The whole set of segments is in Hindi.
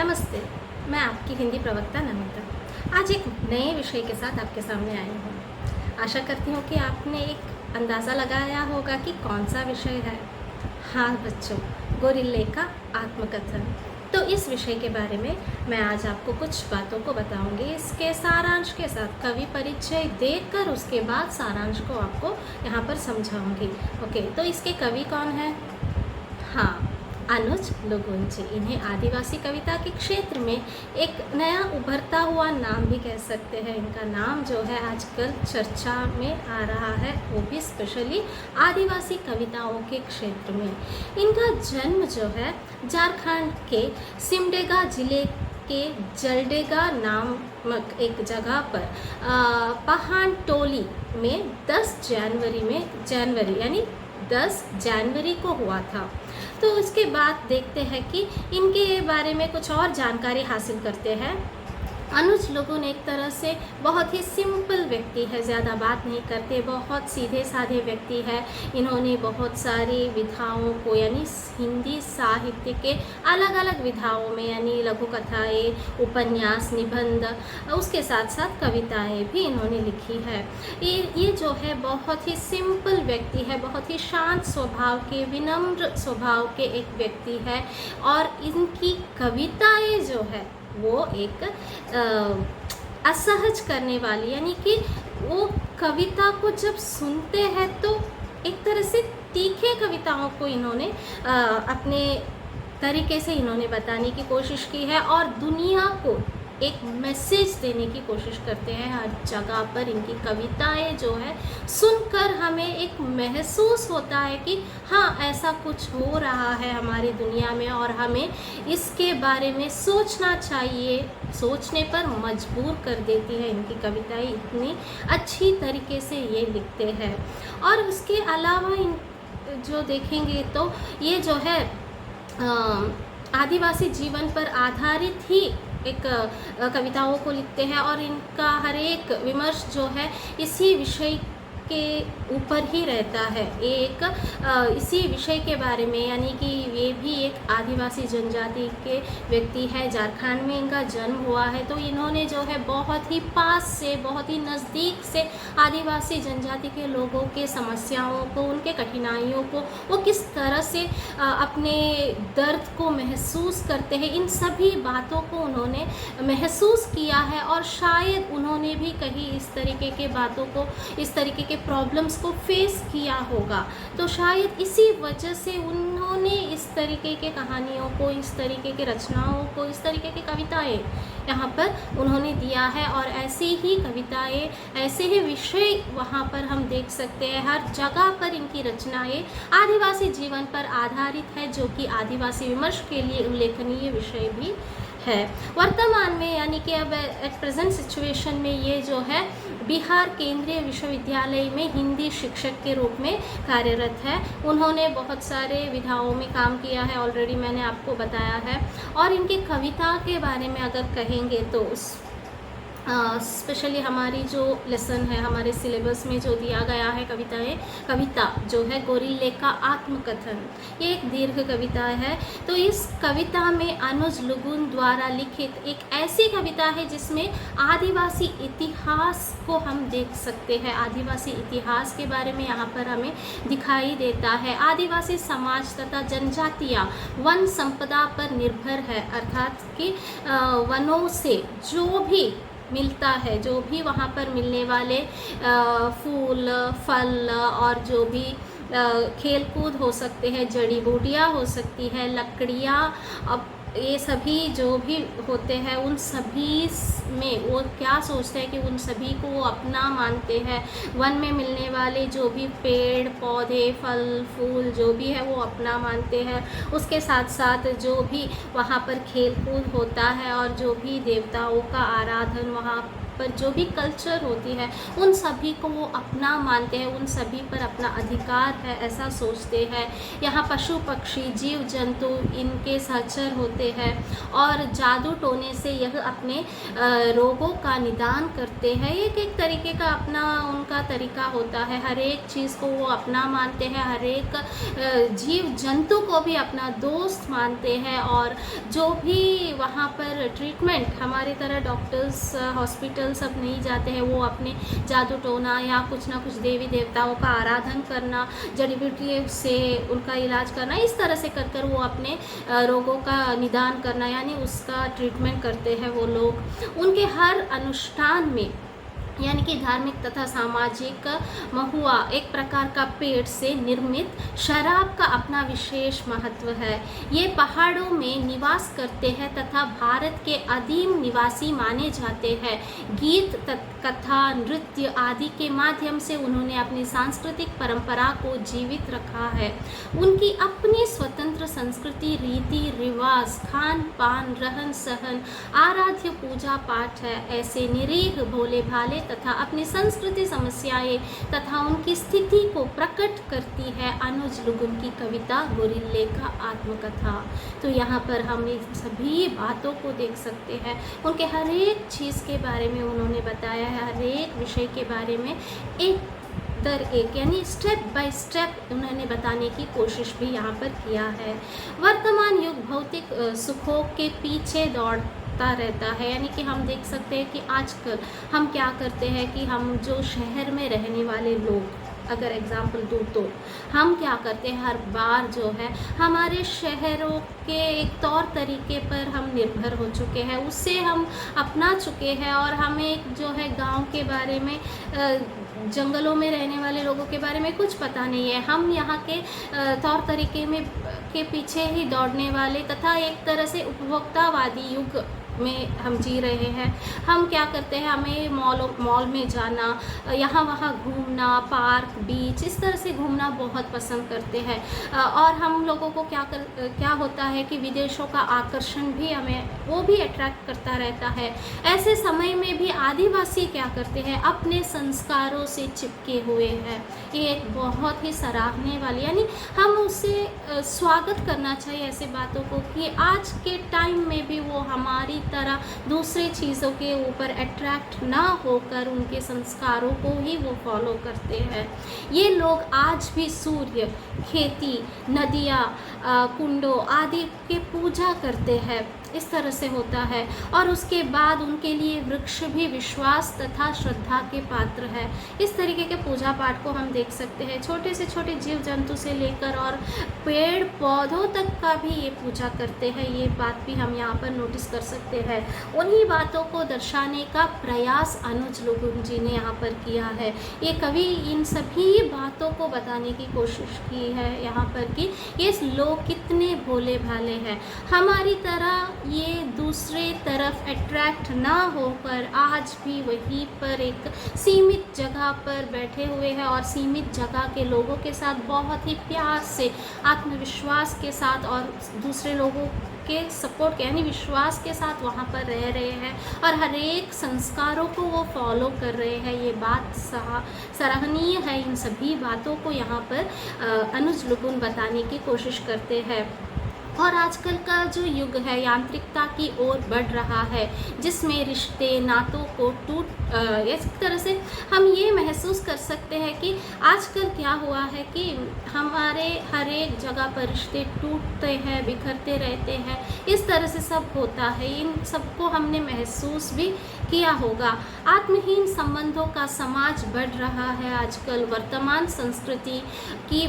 नमस्ते, मैं आपकी हिंदी प्रवक्ता नमिता। आज एक नए विषय के साथ आपके सामने आई हूँ। आशा करती हूँ कि आपने एक अंदाज़ा लगाया होगा कि कौन सा विषय है। हाँ बच्चों, गोरिल्ले का आत्मकथन। तो इस विषय के बारे में मैं आज आपको कुछ बातों को बताऊंगी, इसके सारांश के साथ कवि परिचय देकर उसके बाद सारांश को आपको यहाँ पर समझाऊंगी। ओके, तो इसके कवि कौन है? हाँ, अनुज लुगुन जी। इन्हें आदिवासी कविता के क्षेत्र में एक नया उभरता हुआ नाम भी कह सकते हैं। इनका नाम जो है आजकल चर्चा में आ रहा है, वो भी स्पेशली आदिवासी कविताओं के क्षेत्र में। इनका जन्म जो है झारखंड के सिमडेगा जिले के जलडेगा नामक एक जगह पर पहान टोली में 10 जनवरी को हुआ था। तो उसके बाद देखते हैं कि इनके बारे में कुछ और जानकारी हासिल करते हैं। अनुज लुगुन एक तरह से बहुत ही सिंपल व्यक्ति है, ज़्यादा बात नहीं करते, बहुत सीधे साधे व्यक्ति है। इन्होंने बहुत सारी विधाओं को यानी हिंदी साहित्य के अलग अलग विधाओं में यानी लघु कथाएँ, उपन्यास, निबंध, उसके साथ साथ कविताएं भी इन्होंने लिखी है। ये जो है बहुत ही सिंपल व्यक्ति है, बहुत ही शांत स्वभाव के, विनम्र स्वभाव के एक व्यक्ति है। और इनकी कविताएं जो है वो एक असहज करने वाली, यानी कि वो कविता को जब सुनते हैं तो एक तरह से तीखे कविताओं को इन्होंने अपने तरीके से इन्होंने बताने की कोशिश की है और दुनिया को एक मैसेज देने की कोशिश करते हैं। हर जगह पर इनकी कविताएं जो है सुनकर हमें एक महसूस होता है कि हाँ, ऐसा कुछ हो रहा है हमारी दुनिया में और हमें इसके बारे में सोचना चाहिए। सोचने पर मजबूर कर देती है इनकी कविताएं, इतनी अच्छी तरीके से ये लिखते हैं। और उसके अलावा इन जो देखेंगे तो ये जो है आदिवासी जीवन पर आधारित ही एक कविताओं को लिखते हैं और इनका हर एक विमर्श जो है इसी विषय के ऊपर ही रहता है। एक इसी विषय के बारे में, यानी कि ये भी एक आदिवासी जनजाति के व्यक्ति है, झारखंड में इनका जन्म हुआ है। तो इन्होंने जो है बहुत ही पास से, बहुत ही नज़दीक से आदिवासी जनजाति के लोगों के समस्याओं को, उनके कठिनाइयों को, वो किस तरह से अपने दर्द को महसूस करते हैं, इन सभी बातों को उन्होंने महसूस किया है। और शायद उन्होंने भी कहीं इस तरीके के बातों को, इस तरीके के प्रॉब्लम्स को फेस किया होगा। तो शायद इसी वजह से उन्होंने इस तरीके के कहानियों को, इस तरीके के रचनाओं को, इस तरीके की कविताएं यहाँ पर उन्होंने दिया है। और ऐसी ही कविताएं, ऐसे ही विषय वहाँ पर हम देख सकते हैं। हर जगह पर इनकी रचनाएं आदिवासी जीवन पर आधारित है, जो कि आदिवासी विमर्श के लिए उल्लेखनीय विषय भी है। वर्तमान में यानी कि अब एट प्रेजेंट सिचुएशन में ये जो है बिहार केंद्रीय विश्वविद्यालय में हिंदी शिक्षक के रूप में कार्यरत है। उन्होंने बहुत सारे विधाओं में काम किया है, ऑलरेडी मैंने आपको बताया है। और इनके कविता के बारे में अगर कहेंगे तो स्पेशली हमारी जो लेसन है, हमारे सिलेबस में जो दिया गया है कविता जो है गोरिल्ले का आत्मकथन, ये एक दीर्घ कविता है। तो इस कविता में अनुज लुगुन द्वारा लिखित एक ऐसी कविता है जिसमें आदिवासी इतिहास को हम देख सकते हैं। आदिवासी इतिहास के बारे में यहाँ पर हमें दिखाई देता है। आदिवासी समाज तथा जनजातियाँ वन संपदा पर निर्भर है, अर्थात कि वनों से जो भी मिलता है, जो भी वहाँ पर मिलने वाले फूल, फल और जो भी खेल कूद हो सकते हैं, जड़ी बूटियाँ हो सकती है, लकड़ियाँ, अब ये सभी जो भी होते हैं उन सभी में वो क्या सोचते हैं कि उन सभी को वो अपना मानते हैं। वन में मिलने वाले जो भी पेड़ पौधे, फल फूल जो भी है वो अपना मानते हैं। उसके साथ साथ जो भी वहाँ पर खेल कूद होता है और जो भी देवताओं का आराधन वहाँ पर जो भी कल्चर होती है उन सभी को वो अपना मानते हैं, उन सभी पर अपना अधिकार है ऐसा सोचते हैं। यहाँ पशु पक्षी जीव जंतु इनके सहचर होते हैं और जादू टोने से यह अपने रोगों का निदान करते हैं। एक तरीके का अपना उनका तरीका होता है, हर एक चीज़ को वो अपना मानते हैं, हर एक जीव जंतु को भी अपना दोस्त मानते हैं। और जो भी वहाँ पर ट्रीटमेंट हमारी तरह डॉक्टर्स हॉस्पिटल सब नहीं जाते हैं, वो अपने जादू टोना या कुछ ना कुछ देवी देवताओं का आराधन करना, जड़ी बूटी से उनका इलाज करना, इस तरह से कर कर वो अपने रोगों का निदान करना यानी उसका ट्रीटमेंट करते हैं वो लोग। उनके हर अनुष्ठान में यानी कि धार्मिक तथा सामाजिक महुआ एक प्रकार का पेड़ से निर्मित शराब का अपना विशेष महत्व है। ये पहाड़ों में निवास करते हैं तथा भारत के आदिम निवासी माने जाते हैं। गीत कथा नृत्य आदि के माध्यम से उन्होंने अपनी सांस्कृतिक परंपरा को जीवित रखा है। उनकी अपनी स्वतंत्र संस्कृति, रीति रिवाज, खान पान, रहन सहन, आराध्य पूजा पाठ है। ऐसे निरीह भोले भाले तथा अपनी संस्कृति समस्याएं तथा उनकी स्थिति को प्रकट करती है अनुज लुगुन की कविता गोरिल्ले का आत्मकथा। तो यहाँ पर हम इन सभी बातों को देख सकते हैं, उनके हर एक चीज़ के बारे में उन्होंने बताया है, हर एक विषय के बारे में एक दर एक यानी स्टेप बाय स्टेप उन्होंने बताने की कोशिश भी यहाँ पर किया है। वर्तमान युग भौतिक सुखों के पीछे दौड़ता रहता है, यानी कि हम देख सकते हैं कि आजकल हम क्या करते हैं कि हम जो शहर में रहने वाले लोग अगर एग्जाम्पल दूँ तो हम क्या करते हैं, हर बार जो है हमारे शहरों के एक तौर तरीके पर हम निर्भर हो चुके हैं, उससे हम अपना चुके हैं और हमें जो है गांव के बारे में जंगलों में रहने वाले लोगों के बारे में कुछ पता नहीं है। हम यहाँ के तौर तरीके में के पीछे ही दौड़ने वाले तथा एक तरह से उपभोक्तावादी युग में हम जी रहे हैं। हम क्या करते हैं, हमें मॉल में जाना, यहाँ वहाँ घूमना, पार्क बीच इस तरह से घूमना बहुत पसंद करते हैं। और हम लोगों को क्या होता है कि विदेशों का आकर्षण भी हमें वो भी अट्रैक्ट करता रहता है। ऐसे समय में भी आदिवासी क्या करते हैं, अपने संस्कारों से चिपके हुए हैं। ये एक बहुत ही सराहने वाली यानी हम उससे स्वागत करना चाहिए ऐसे बातों को कि आज के टाइम में भी वो हमारी तरह दूसरे चीज़ों के ऊपर अट्रैक्ट ना होकर उनके संस्कारों को ही वो फॉलो करते हैं। ये लोग आज भी सूर्य, खेती, नदियाँ, कुंडों आदि के पूजा करते हैं, इस तरह से होता है। और उसके बाद उनके लिए वृक्ष भी विश्वास तथा श्रद्धा के पात्र है। इस तरीके के पूजा पाठ को हम देख सकते हैं, छोटे से छोटे जीव जंतु से लेकर और पेड़ पौधों तक का भी ये पूजा करते हैं। ये बात भी हम यहाँ पर नोटिस कर सकते हैं। उन्हीं बातों को दर्शाने का प्रयास अनुज लुगुन जी ने यहाँ पर किया है। ये कवि इन सभी बातों को बताने की कोशिश की है यहाँ पर कि ये लोग कितने भोले भाले हैं, हमारी तरह ये दूसरे तरफ अट्रैक्ट ना होकर आज भी वहीं पर एक सीमित जगह पर बैठे हुए हैं और सीमित जगह के लोगों के साथ बहुत ही प्यार से, आत्मविश्वास के साथ और दूसरे लोगों के सपोर्ट के यानी विश्वास के साथ वहाँ पर रह रहे हैं और हर एक संस्कारों को वो फॉलो कर रहे हैं। ये बात सराहनीय है। इन सभी बातों को यहाँ पर अनुज लुगुन बताने की कोशिश करते हैं। और आजकल का जो युग है यांत्रिकता की ओर बढ़ रहा है, जिसमें रिश्ते नातों को इस तरह से हम ये महसूस कर सकते हैं कि आजकल क्या हुआ है कि हमारे हर एक जगह पर रिश्ते टूटते हैं, बिखरते रहते हैं, इस तरह से सब होता है। इन सबको हमने महसूस भी किया होगा। आत्महीन संबंधों का समाज बढ़ रहा है आजकल। वर्तमान संस्कृति की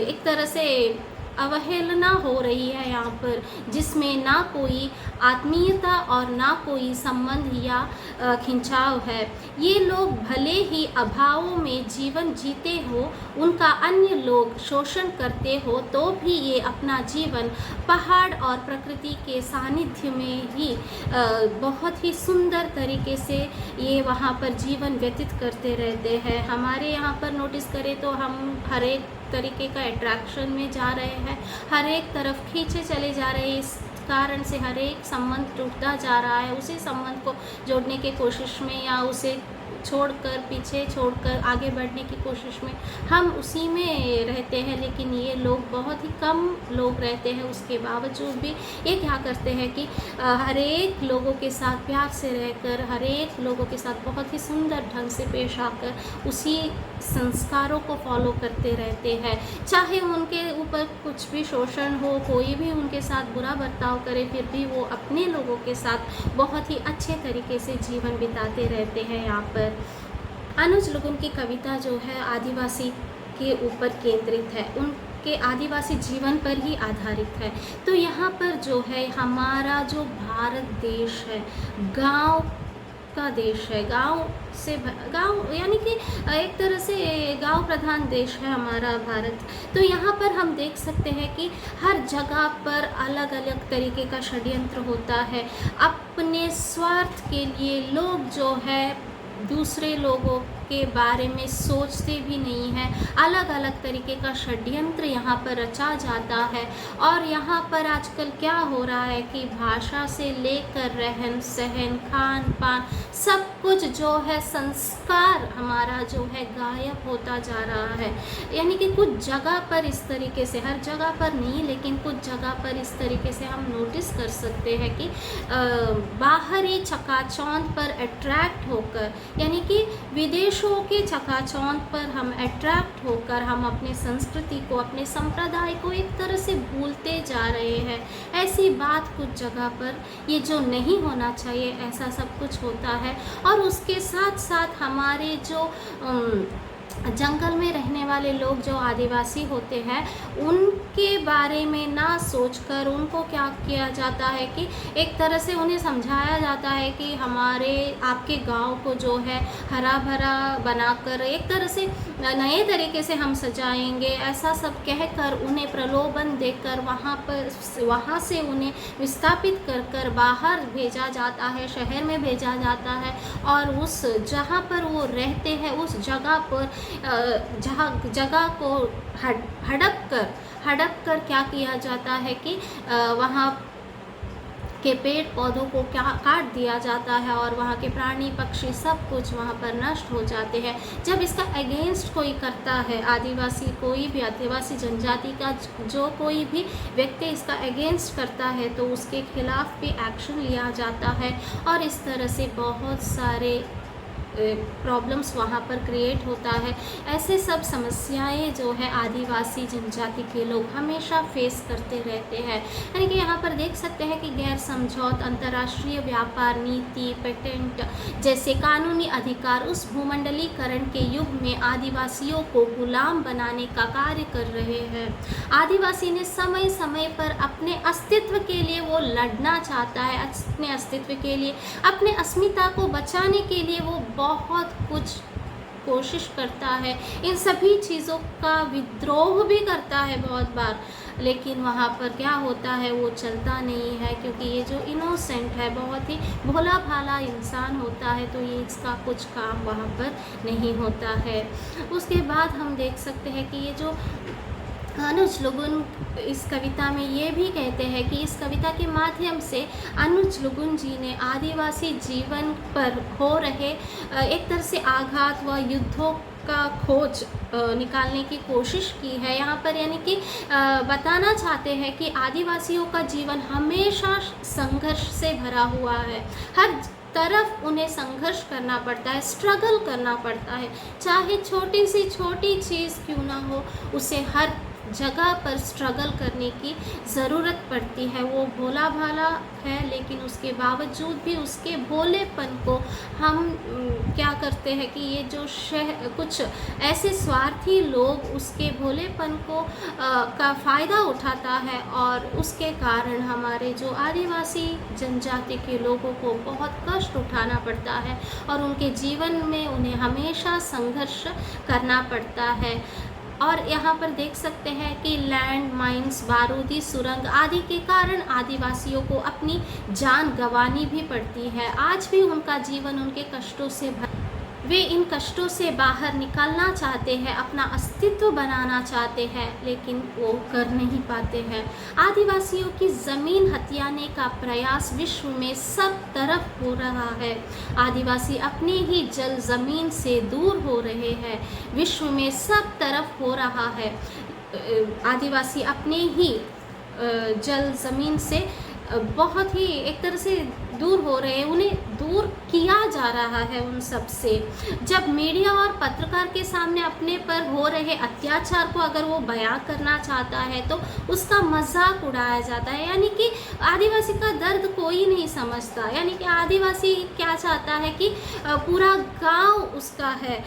एक तरह से अवहेलना हो रही है यहाँ पर, जिसमें ना कोई आत्मीयता और ना कोई संबंध या खिंचाव है। ये लोग भले ही अभावों में जीवन जीते हो, उनका अन्य लोग शोषण करते हो, तो भी ये अपना जीवन पहाड़ और प्रकृति के सानिध्य में ही बहुत ही सुंदर तरीके से ये वहाँ पर जीवन व्यतीत करते रहते हैं। हमारे यहाँ पर नोटिस करें तो हम हर एक तरीके का अट्रैक्शन में जा रहे हैं, हर एक तरफ खींचे चले जा रहे हैं। इस कारण से हर एक संबंध टूटता जा रहा है। उसी संबंध को जोड़ने की कोशिश में या उसे छोड़कर, पीछे छोड़कर आगे बढ़ने की कोशिश में हम उसी में रहते हैं। लेकिन ये लोग, बहुत ही कम लोग रहते हैं, उसके बावजूद भी ये क्या करते हैं कि हर एक लोगों के साथ प्यार से रहकर, हर एक लोगों के साथ बहुत ही सुंदर ढंग से पेश आकर उसी संस्कारों को फॉलो करते रहते हैं। चाहे उनके ऊपर कुछ भी शोषण हो, कोई भी उनके साथ बुरा बर्ताव करे, फिर भी वो अपने लोगों के साथ बहुत ही अच्छे तरीके से जीवन बिताते रहते हैं। यहाँ पर अनुज लुगुन की कविता जो है आदिवासी के ऊपर केंद्रित है, उनके आदिवासी जीवन पर ही आधारित है। तो यहाँ पर जो है हमारा जो भारत देश है, गांव का देश है, गांव यानी कि एक तरह से गांव प्रधान देश है हमारा भारत। तो यहाँ पर हम देख सकते हैं कि हर जगह पर अलग अलग तरीके का षड्यंत्र होता है। अपने स्वार्थ के लिए लोग जो है दूसरे लोगों के बारे में सोचते भी नहीं हैं। अलग अलग तरीके का षड्यंत्र यहाँ पर रचा जाता है। और यहाँ पर आजकल क्या हो रहा है कि भाषा से लेकर रहन सहन, खान पान, सब कुछ जो है संस्कार हमारा जो है गायब होता जा रहा है। यानी कि कुछ जगह पर इस तरीके से, हर जगह पर नहीं लेकिन कुछ जगह पर इस तरीके से हम नोटिस कर सकते हैं कि बाहरी चकाचौंध पर अट्रैक्ट होकर, यानी कि विदेशों के चकाचौंध पर हम अट्रैक्ट होकर हम अपने संस्कृति को, अपने संप्रदाय को एक तरह से भूलते जा रहे हैं। ऐसी बात कुछ जगह पर, ये जो नहीं होना चाहिए, ऐसा सब कुछ होता है। और उसके साथ साथ हमारे जो जंगल में रहने वाले लोग जो आदिवासी होते हैं, उनके बारे में ना सोचकर उनको क्या किया जाता है कि एक तरह से उन्हें समझाया जाता है कि हमारे आपके गांव को जो है हरा भरा बनाकर एक तरह से नए तरीके से हम सजाएंगे, ऐसा सब कहकर उन्हें प्रलोभन देकर वहाँ से उन्हें विस्थापित कर बाहर भेजा जाता है, शहर में भेजा जाता है। और उस जहाँ पर वो रहते हैं उस जगह पर जगह को हड़प कर क्या किया जाता है कि वहाँ के पेड़ पौधों को क्या काट दिया जाता है और वहाँ के प्राणी पक्षी सब कुछ वहाँ पर नष्ट हो जाते हैं। जब इसका अगेंस्ट कोई करता है, आदिवासी कोई भी आदिवासी जनजाति का जो कोई भी व्यक्ति इसका अगेंस्ट करता है तो उसके खिलाफ भी एक्शन लिया जाता है। और इस तरह से बहुत सारे प्रॉब्लम्स वहाँ पर क्रिएट होता है। ऐसे सब समस्याएं जो है आदिवासी जनजाति के लोग हमेशा फेस करते रहते हैं। यानी कि यहाँ पर देख सकते हैं कि गैर समझौत अंतर्राष्ट्रीय व्यापार नीति, पेटेंट जैसे कानूनी अधिकार उस भूमंडलीकरण के युग में आदिवासियों को गुलाम बनाने का कार्य कर रहे हैं। आदिवासी ने समय समय पर अपने अस्तित्व के लिए वो लड़ना चाहता है, अपने अस्तित्व के लिए, अपने अस्मिता को बचाने के लिए वो बहुत कुछ कोशिश करता है, इन सभी चीज़ों का विद्रोह भी करता है बहुत बार। लेकिन वहाँ पर क्या होता है, वो चलता नहीं है, क्योंकि ये जो इनोसेंट है, बहुत ही भोला भाला इंसान होता है, तो ये इसका कुछ काम वहाँ पर नहीं होता है। उसके बाद हम देख सकते हैं कि ये जो अनुज लुगुन इस कविता में ये भी कहते हैं कि इस कविता के माध्यम से अनुज लुगुन जी ने आदिवासी जीवन पर हो रहे एक तरह से आघात व युद्धों का खोज निकालने की कोशिश की है यहाँ पर। यानी कि बताना चाहते हैं कि आदिवासियों का जीवन हमेशा संघर्ष से भरा हुआ है। हर तरफ उन्हें संघर्ष करना पड़ता है, स्ट्रगल करना पड़ता है, चाहे छोटी से छोटी चीज़ क्यों ना हो, उसे हर जगह पर स्ट्रगल करने की ज़रूरत पड़ती है। वो भोला भाला है, लेकिन उसके बावजूद भी उसके भोलेपन को हम क्या करते हैं कि ये जो कुछ ऐसे स्वार्थी लोग उसके भोलेपन को का फ़ायदा उठाता है, और उसके कारण हमारे जो आदिवासी जनजाति के लोगों को बहुत कष्ट उठाना पड़ता है और उनके जीवन में उन्हें हमेशा संघर्ष करना पड़ता है। और यहाँ पर देख सकते हैं कि लैंड माइंस, बारूदी सुरंग आदि के कारण आदिवासियों को अपनी जान गंवानी भी पड़ती है। आज भी उनका जीवन उनके कष्टों से वे इन कष्टों से बाहर निकलना चाहते हैं, अपना अस्तित्व बनाना चाहते हैं, लेकिन वो कर नहीं पाते हैं। आदिवासियों की ज़मीन हथियाने का प्रयास विश्व में सब तरफ हो रहा है। आदिवासी अपने ही जल ज़मीन से दूर हो रहे हैं, विश्व में सब तरफ हो रहा है। आदिवासी अपने ही जल ज़मीन से बहुत ही एक तरह से दूर हो रहे हैं, उन्हें दूर किया जा रहा है उन सब से। जब मीडिया और पत्रकार के सामने अपने पर हो रहे अत्याचार को अगर वो बयां करना चाहता है तो उसका मजाक उड़ाया जाता है, यानी कि आदिवासी का दर्द कोई नहीं समझता। यानी कि आदिवासी क्या चाहता है कि पूरा गांव उसका है,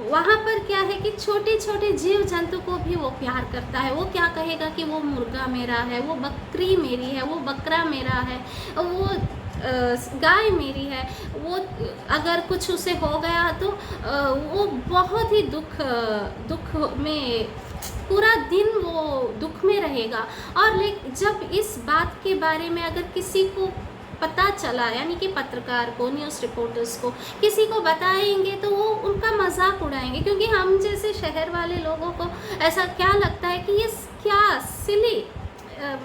वहाँ पर क्या है कि छोटे छोटे जीव जंतु को भी वो प्यार करता है। वो क्या कहेगा कि वो मुर्गा मेरा है, वो बकरी मेरी है, वो बकरा मेरा है, वो गाय मेरी है। वो अगर कुछ उसे हो गया तो वो बहुत ही दुख में पूरा दिन वो दुख में रहेगा। और जब इस बात के बारे में अगर किसी को पता चला, यानी कि पत्रकार को, न्यूज़ रिपोर्टर्स को किसी को बताएंगे तो वो उनका मजाक उड़ाएंगे, क्योंकि हम जैसे शहर वाले लोगों को ऐसा क्या लगता है कि ये क्या सिली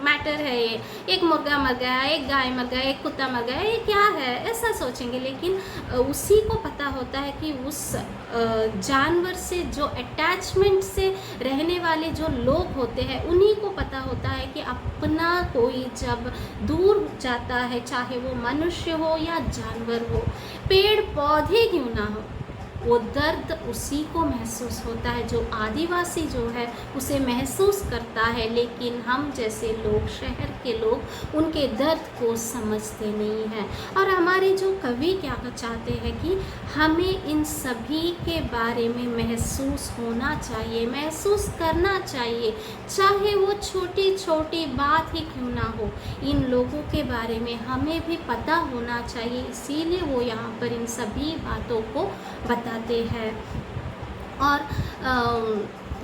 मैटर है, ये एक मुर्गा मर गया, एक गाय मर गया, एक कुत्ता मर गया, ये क्या है, ऐसा सोचेंगे। लेकिन उसी को पता होता है कि उस जानवर से जो अटैचमेंट से रहने वाले जो लोग होते हैं उन्हीं को पता होता है कि अपना कोई जब दूर जाता है, चाहे वो मनुष्य हो या जानवर हो, पेड़ पौधे क्यों ना हो, वो दर्द उसी को महसूस होता है जो आदिवासी जो है उसे महसूस करता है। लेकिन हम जैसे लोग, शहर के लोग, उनके दर्द को समझते नहीं हैं। और हमारे जो कवि क्या चाहते हैं कि हमें इन सभी के बारे में महसूस होना चाहिए, महसूस करना चाहिए, चाहे वो छोटी छोटी बात ही क्यों ना हो, इन लोगों के बारे में हमें भी पता होना चाहिए। इसीलिए वो यहाँ पर इन सभी बातों को बताते हैं। और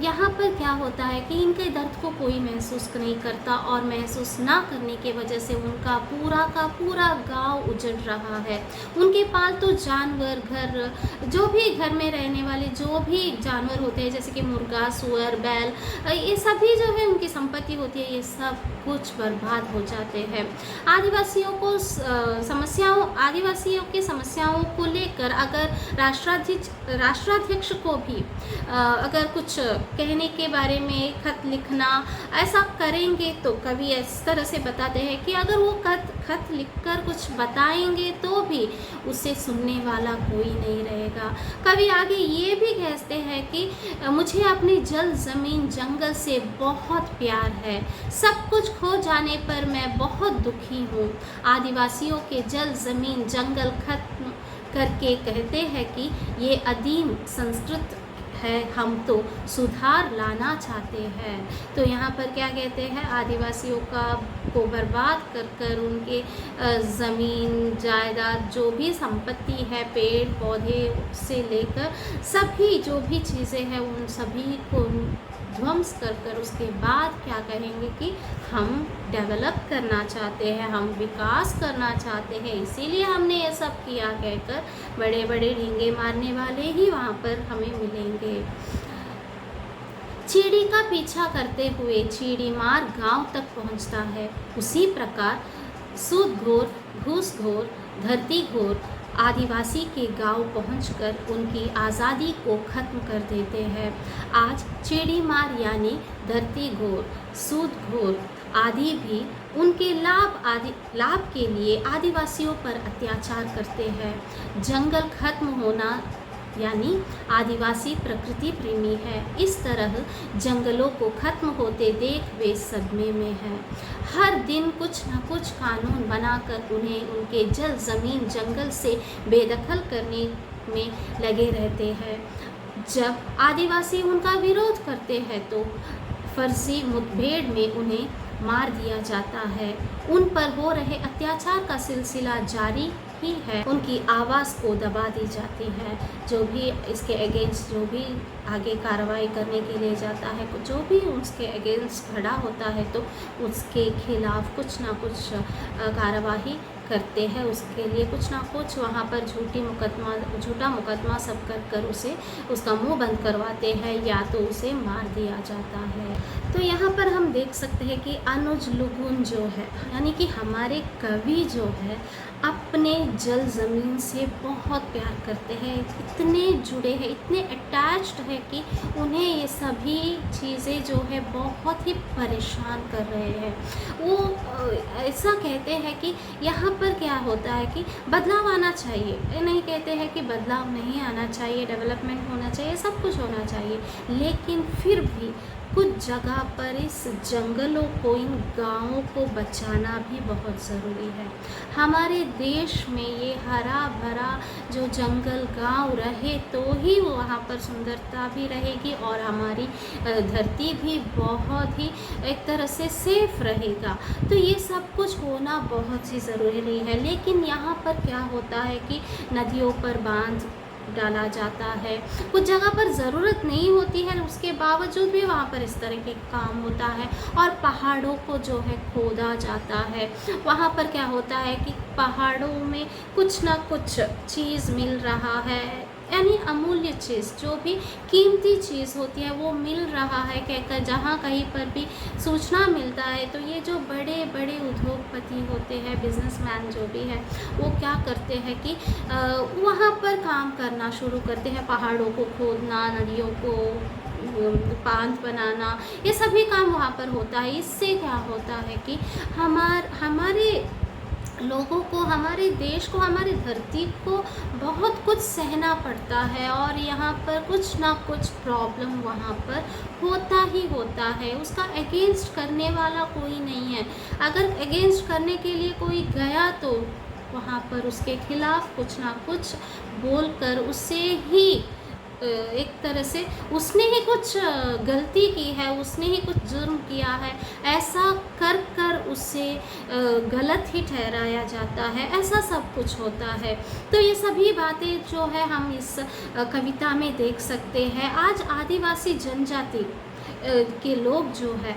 यहाँ पर क्या होता है कि इनके दर्द को कोई महसूस नहीं करता, और महसूस ना करने की वजह से उनका पूरा का पूरा गांव उजड़ रहा है। उनके पालतू जानवर, घर, जो भी घर में रहने वाले जो भी जानवर होते हैं, जैसे कि मुर्गा, सुअर, बैल, ये सभी जो है उनकी संपत्ति होती है, ये सब कुछ बर्बाद हो जाते हैं। आदिवासियों की समस्याओं को लेकर अगर राष्ट्राध्यक्ष को भी अगर कुछ कहने के बारे में खत लिखना, ऐसा करेंगे तो कवि इस तरह से बताते हैं कि अगर वो खत लिखकर कुछ बताएंगे तो भी उसे सुनने वाला कोई नहीं रहेगा। कवि आगे ये भी कहते हैं कि मुझे अपनी जल, ज़मीन, जंगल से बहुत प्यार है, सब कुछ खो जाने पर मैं बहुत दुखी हूँ। आदिवासियों के जल, ज़मीन, जंगल खत्म करके कहते हैं कि ये अदीम संस्कृत है, हम तो सुधार लाना चाहते हैं। तो यहाँ पर क्या कहते हैं, आदिवासियों को बर्बाद कर कर उनके ज़मीन, जायदाद, जो भी संपत्ति है, पेड़ पौधे से लेकर सभी जो भी चीज़ें हैं, उन सभी को ध्वंस कर कर उसके बाद क्या कहेंगे कि हम डेवलप करना चाहते हैं, हम विकास करना चाहते हैं, इसीलिए हमने ये सब किया कहकर बड़े बड़े ढींगे मारने वाले ही वहाँ पर हमें मिलेंगे। चीड़ी का पीछा करते हुए चीड़ीमार गांव तक पहुँचता है, उसी प्रकार सूदघोर, घूसघोर, धरतीघोर आदिवासी के गांव पहुंचकर उनकी आज़ादी को ख़त्म कर देते हैं। आज चीड़ीमार यानी धरतीघोर, सूदघोर आदि भी उनके लाभ के लिए आदिवासियों पर अत्याचार करते हैं। जंगल खत्म होना यानी आदिवासी प्रकृति प्रेमी है। इस तरह जंगलों को खत्म होते देख वे सदमे में हैं। हर दिन कुछ न कुछ कानून बनाकर उन्हें उनके जल, ज़मीन, जंगल से बेदखल करने में लगे रहते हैं। जब आदिवासी उनका विरोध करते हैं तो फर्जी मुठभेड़ में उन्हें मार दिया जाता है। उन पर हो रहे अत्याचार का सिलसिला जारी ही है उनकी आवाज़ को दबा दी जाती है। जो भी इसके अगेंस्ट जो भी आगे कार्रवाई करने के लिए जाता है, जो भी उसके अगेंस्ट खड़ा होता है तो उसके खिलाफ़ कुछ ना कुछ कार्रवाई करते हैं, उसके लिए कुछ ना कुछ वहाँ पर झूठा मुकदमा सब कर उसे उसका मुंह बंद करवाते हैं या तो उसे मार दिया जाता है। तो यहाँ पर हम देख सकते हैं कि अनुज लुगुन जो है, यानी कि हमारे कवि जो है अपने जल ज़मीन से बहुत प्यार करते हैं, इतने जुड़े हैं, इतने अटैच्ड है कि उन्हें ये सभी चीज़ें जो है बहुत ही परेशान कर रहे हैं। वो ऐसा कहते हैं कि यहाँ पर क्या होता है कि बदलाव आना चाहिए, ये नहीं कहते हैं कि बदलाव नहीं आना चाहिए, डेवलपमेंट होना चाहिए, सब कुछ होना चाहिए, लेकिन फिर भी कुछ जगह पर इस जंगलों को, इन गाँवों को बचाना भी बहुत ज़रूरी है। हमारे देश में ये हरा भरा जो जंगल गांव रहे तो ही वहाँ पर सुंदरता भी रहेगी और हमारी धरती भी बहुत ही एक तरह से सेफ रहेगा। तो ये सब कुछ होना बहुत ही ज़रूरी है। लेकिन यहाँ पर क्या होता है कि नदियों पर बांध डाला जाता है, कुछ जगह पर ज़रूरत नहीं होती है, उसके बावजूद भी वहाँ पर इस तरह के काम होता है। और पहाड़ों को जो है खोदा जाता है, वहाँ पर क्या होता है कि पहाड़ों में कुछ ना कुछ चीज़ मिल रहा है, यानी अमूल्य चीज़, जो भी कीमती चीज़ होती है वो मिल रहा है। कहकर जहाँ कहीं पर भी सूचना मिलता है तो ये जो बड़े बड़े उद्योगपति होते हैं, बिजनेसमैन जो भी है, वो क्या करते हैं कि वहाँ पर काम करना शुरू करते हैं, पहाड़ों को खोदना, नदियों को बांध बनाना, ये सभी काम वहाँ पर होता है। इससे क्या होता है कि हमारे लोगों को, हमारे देश को, हमारी धरती को बहुत कुछ सहना पड़ता है और यहाँ पर कुछ ना कुछ प्रॉब्लम वहाँ पर होता ही होता है। उसका अगेंस्ट करने वाला कोई नहीं है। अगर अगेंस्ट करने के लिए कोई गया तो वहाँ पर उसके खिलाफ कुछ ना कुछ बोलकर उसे ही एक तरह से उसने ही कुछ गलती की है, उसने ही कुछ जुर्म किया है, ऐसा कर कर उसे गलत ही ठहराया जाता है। ऐसा सब कुछ होता है। तो ये सभी बातें जो है हम इस कविता में देख सकते हैं। आज आदिवासी जनजाति के लोग जो है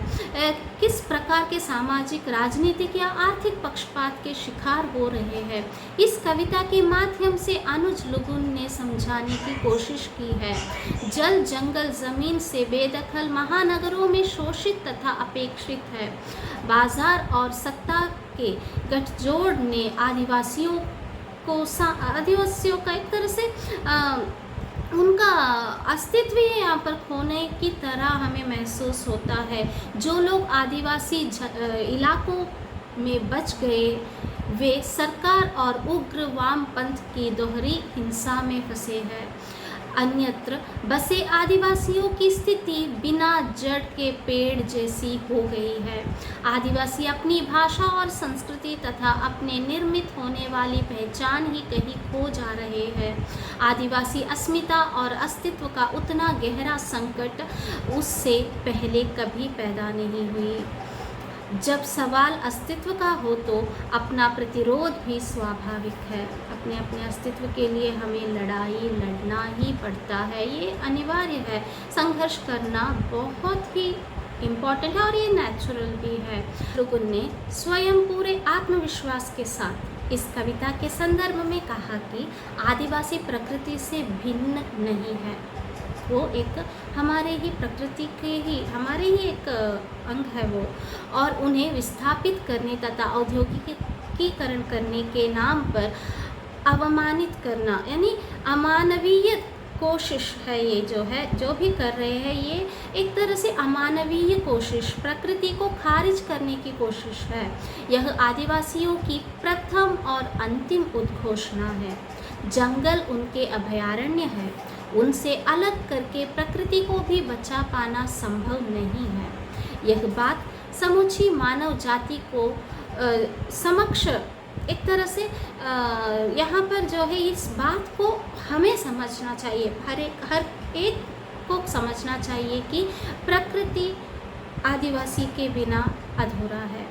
किस प्रकार के सामाजिक, राजनीतिक या आर्थिक पक्षपात के शिकार हो रहे हैं, इस कविता के माध्यम से अनुज लुगुन ने समझाने की कोशिश की है। जल, जंगल, जमीन से बेदखल महानगरों में शोषित तथा अपेक्षित है। बाजार और सत्ता के गठजोड़ ने आदिवासियों का एक तरह से उनका अस्तित्व ही यहाँ पर खोने की तरह हमें महसूस होता है। जो लोग आदिवासी इलाकों में बच गए वे सरकार और उग्र वामपंथ की दोहरी हिंसा में फंसे हैं। अन्यत्र बसे आदिवासियों की स्थिति बिना जड़ के पेड़ जैसी हो गई है। आदिवासी अपनी भाषा और संस्कृति तथा अपने निर्मित होने वाली पहचान ही कहीं खो जा रहे हैं। आदिवासी अस्मिता और अस्तित्व का उतना गहरा संकट उससे पहले कभी पैदा नहीं हुई। जब सवाल अस्तित्व का हो तो अपना प्रतिरोध भी स्वाभाविक है। अपने अपने अस्तित्व के लिए हमें लड़ाई लड़ना ही पड़ता है, ये अनिवार्य है। संघर्ष करना बहुत ही इम्पॉर्टेंट है और ये नेचुरल भी है। लुगुन ने स्वयं पूरे आत्मविश्वास के साथ इस कविता के संदर्भ में कहा कि आदिवासी प्रकृति से भिन्न नहीं है, वो एक हमारे ही प्रकृति के ही, हमारे ही एक अंग है वो, और उन्हें विस्थापित करने तथा औद्योगिकीकरण करने के नाम पर अवमानित करना, यानी अमानवीय कोशिश है। ये जो भी कर रहे हैं ये एक तरह से अमानवीय कोशिश, प्रकृति को खारिज करने की कोशिश है। यह आदिवासियों की प्रथम और अंतिम उद्घोषणा है। जंगल उनके अभयारण्य है, उनसे अलग करके प्रकृति को भी बचा पाना संभव नहीं है। यह बात समूची मानव जाति को समक्ष एक तरह से यहाँ पर जो है इस बात को हमें समझना चाहिए, हर एक को समझना चाहिए कि प्रकृति आदिवासी के बिना अधूरा है।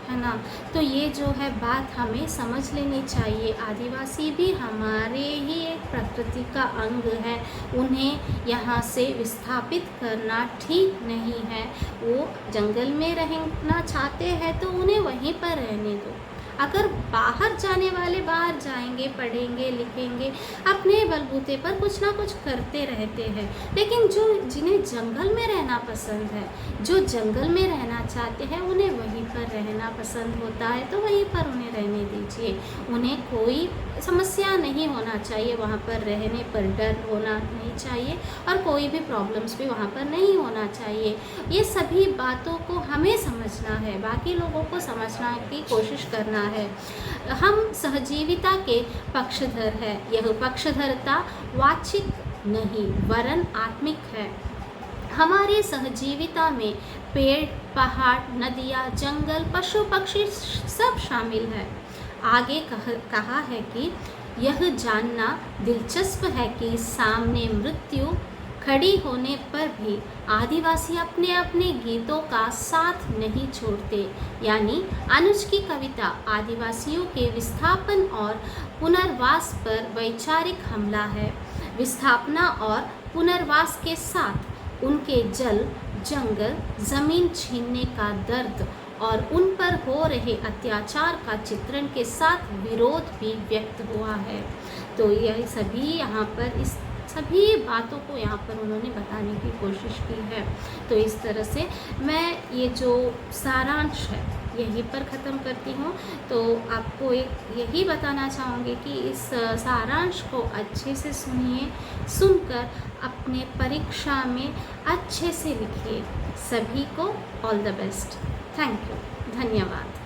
है ना। तो ये जो है बात हमें समझ लेनी चाहिए। आदिवासी भी हमारे ही एक प्रकृति का अंग है, उन्हें यहाँ से विस्थापित करना ठीक नहीं है। वो जंगल में रहना चाहते हैं तो उन्हें वहीं पर रहने दो। अगर बाहर जाने वाले बाहर जाएंगे, पढ़ेंगे, लिखेंगे, अपने बलबूते पर कुछ ना कुछ करते रहते हैं, लेकिन जो जिन्हें जंगल में रहना पसंद है, जो जंगल में रहना चाहते हैं, उन्हें वहीं पर रहना पसंद होता है, तो वहीं पर उन्हें रहने दीजिए। उन्हें कोई समस्या नहीं होना चाहिए, वहाँ पर रहने पर डर होना नहीं चाहिए और कोई भी प्रॉब्लम्स भी वहाँ पर नहीं होना चाहिए। ये सभी बातों को हमें समझना है, बाकी लोगों को समझना की कोशिश करना है। हम सहजीविता के पक्षधर है। यह पक्षधरता वाचिक नहीं वरन आत्मिक है। हमारे सहजीविता में पेड़, पहाड़, नदियाँ, जंगल, पशु, पक्षी सब शामिल है। आगे कहा है कि यह जानना दिलचस्प है कि सामने मृत्यु खड़ी होने पर भी आदिवासी अपने अपने गीतों का साथ नहीं छोड़ते। यानी अनुज की कविता आदिवासियों के विस्थापन और पुनर्वास पर वैचारिक हमला है। विस्थापना और पुनर्वास के साथ उनके जल, जंगल, जमीन छीनने का दर्द और उन पर हो रहे अत्याचार का चित्रण के साथ विरोध भी व्यक्त हुआ है। तो यह सभी यहाँ पर इस सभी बातों को यहाँ पर उन्होंने बताने की कोशिश की है। तो इस तरह से मैं ये जो सारांश है यहीं पर ख़त्म करती हूँ। तो आपको एक यही बताना चाहूँगी कि इस सारांश को अच्छे से सुनिए, सुनकर अपने परीक्षा में अच्छे से लिखिए। सभी को all the best. Thank you, धन्यवाद।